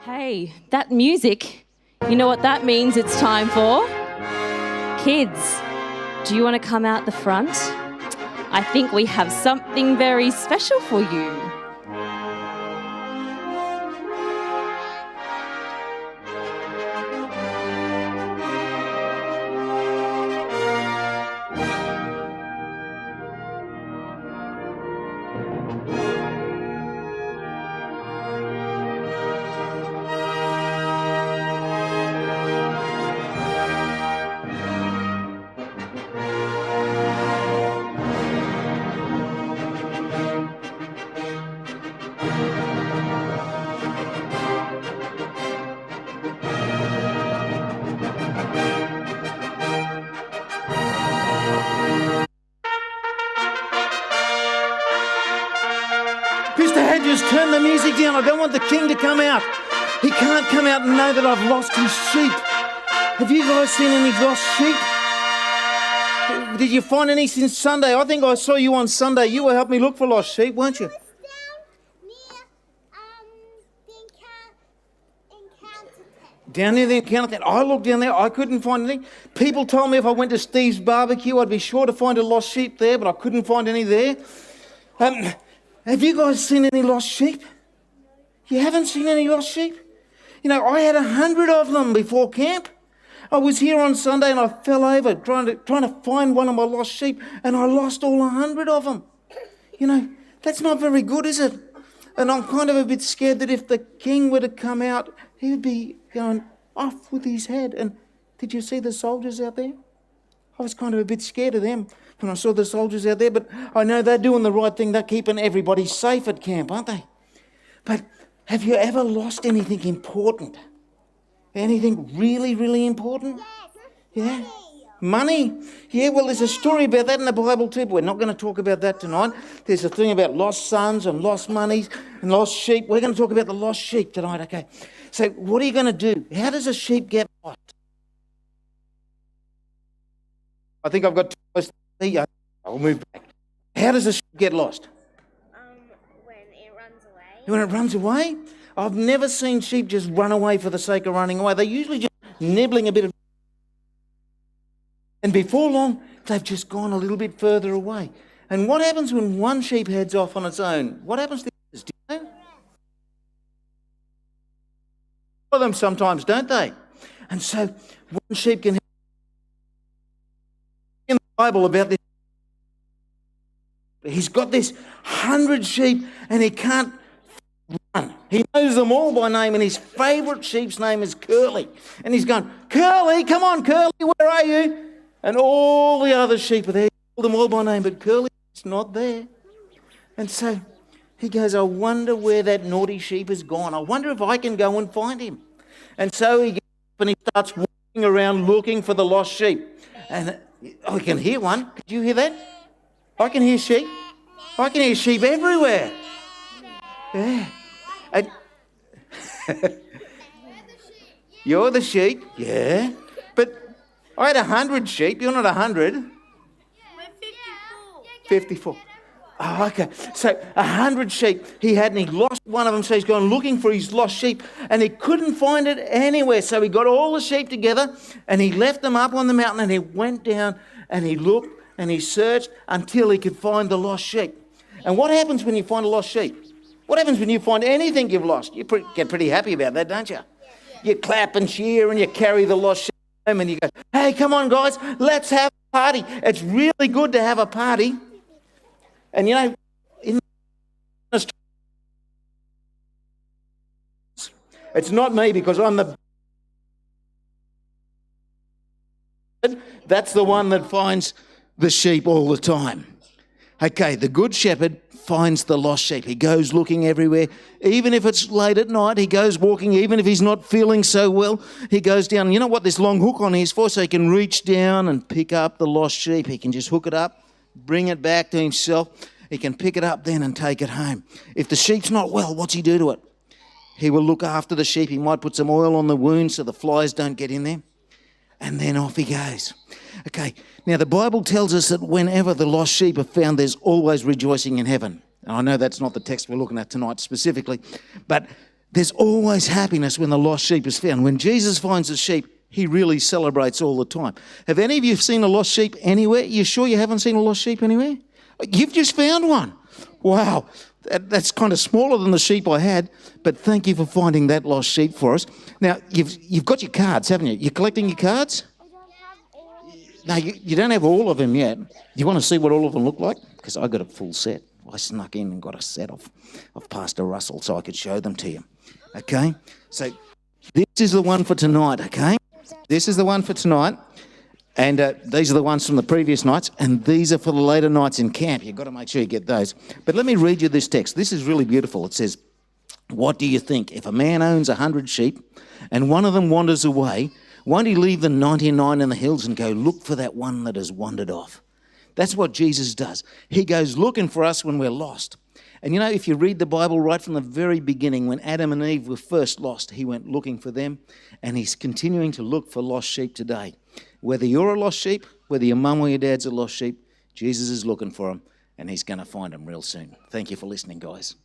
Hey, that music, you know what that means it's time for? Kids, do you want to come out the front? I think we have something very special for you. Mr. Hedges, turn the music down. I don't want the king to come out. He can't come out and know that I've lost his sheep. Have you guys seen any lost sheep? Did you find any since Sunday? I think I saw you on Sunday. You were helping me look for lost sheep, weren't you? Down near the encounter tent. I looked down there. I couldn't find anything. People told me if I went to Steve's barbecue, I'd be sure to find a lost sheep there, but I couldn't find any there. Have you guys seen any lost sheep? You haven't seen any lost sheep? You know, I had 100 of them before camp. I was here on Sunday and I fell over trying to find one of my lost sheep, and I lost all 100 of them. You know, that's not very good, is it? And I'm kind of a bit scared that if the king were to come out, he would be going off with his head. And did you see the soldiers out there? I was kind of a bit scared of them when I saw the soldiers out there, but I know they're doing the right thing. They're keeping everybody safe at camp, aren't they? But have you ever lost anything important? Anything really, really important? Yeah? Money? Yeah, well, there's a story about that in the Bible too, but we're not going to talk about that tonight. There's a thing about lost sons and lost monies and lost sheep. We're going to talk about the lost sheep tonight, okay? So what are you going to do? How does a sheep get lost? I think I've got too close to the sea. I'll move back. How does a sheep get lost? When it runs away. When it runs away? I've never seen sheep just run away for the sake of running away. They're usually just nibbling a bit of... And before long, they've just gone a little bit further away. And what happens when one sheep heads off on its own? What happens to the others? Do you know? Follow them sometimes, don't they? And so one sheep can... In the Bible about this, he's got this 100 sheep and he can't run. He knows them all by name, and his favourite sheep's name is Curly. And he's going, Curly, come on, Curly, where are you? And all the other sheep are there. He called them all by name, but Curly's not there. And so he goes, I wonder where that naughty sheep has gone. I wonder if I can go and find him. And so he gets up and he starts walking around looking for the lost sheep. And I can hear one. Could you hear that? I can hear sheep. I can hear sheep everywhere. Yeah. And you're the sheep, yeah. But I had 100 sheep. You're not 100. We're 54. Oh, okay. So 100 sheep he had, and he lost one of them. So he's gone looking for his lost sheep, and he couldn't find it anywhere. So he got all the sheep together, and he left them up on the mountain, and he went down, and he looked, and he searched until he could find the lost sheep. And what happens when you find a lost sheep? What happens when you find anything you've lost? You get pretty happy about that, don't you? You clap and cheer, and you carry the lost sheep home, and you go, hey, come on, guys, let's have a party. It's really good to have a party. And you know, in Australia, it's not me because I'm the... That's the one that finds the sheep all the time. Okay, the good shepherd finds the lost sheep. He goes looking everywhere. Even if it's late at night, he goes walking. Even if he's not feeling so well, he goes down. You know what this long hook on is for? So he can reach down and pick up the lost sheep. He can just hook it up, bring it back to himself. He can pick it up then and take it home. If the sheep's not well, what's he do to it? He will look after the sheep. He might put some oil on the wound so the flies don't get in there. And then off he goes. Okay, now the Bible tells us that whenever the lost sheep are found, there's always rejoicing in heaven. And I know that's not the text we're looking at tonight specifically, but There's always happiness when the lost sheep is found. When Jesus finds a sheep, he really celebrates all the time. Have any of you seen a lost sheep anywhere? You sure you haven't seen a lost sheep anywhere? You've just found one. Wow, that's kind of smaller than the sheep I had, but thank you for finding that lost sheep for us. Now, you've got your cards, haven't you? You're collecting your cards? No, you don't have all of them yet. Do you want to see what all of them look like? Because I got a full set. I snuck in and got a set of Pastor Russell so I could show them to you. Okay? So this is the one for tonight, okay? This is the one for tonight. And these are the ones from the previous nights. And these are for the later nights in camp. You've got to make sure you get those. But let me read you this text. This is really beautiful. It says, "What do you think? If a man owns 100 sheep and one of them wanders away, won't he leave the 99 in the hills and go look for that one that has wandered off?" That's what Jesus does. He goes looking for us when we're lost. And you know, if you read the Bible right from the very beginning, when Adam and Eve were first lost, he went looking for them, and he's continuing to look for lost sheep today. Whether you're a lost sheep, whether your mum or your dad's a lost sheep, Jesus is looking for them, and he's going to find them real soon. Thank you for listening, guys.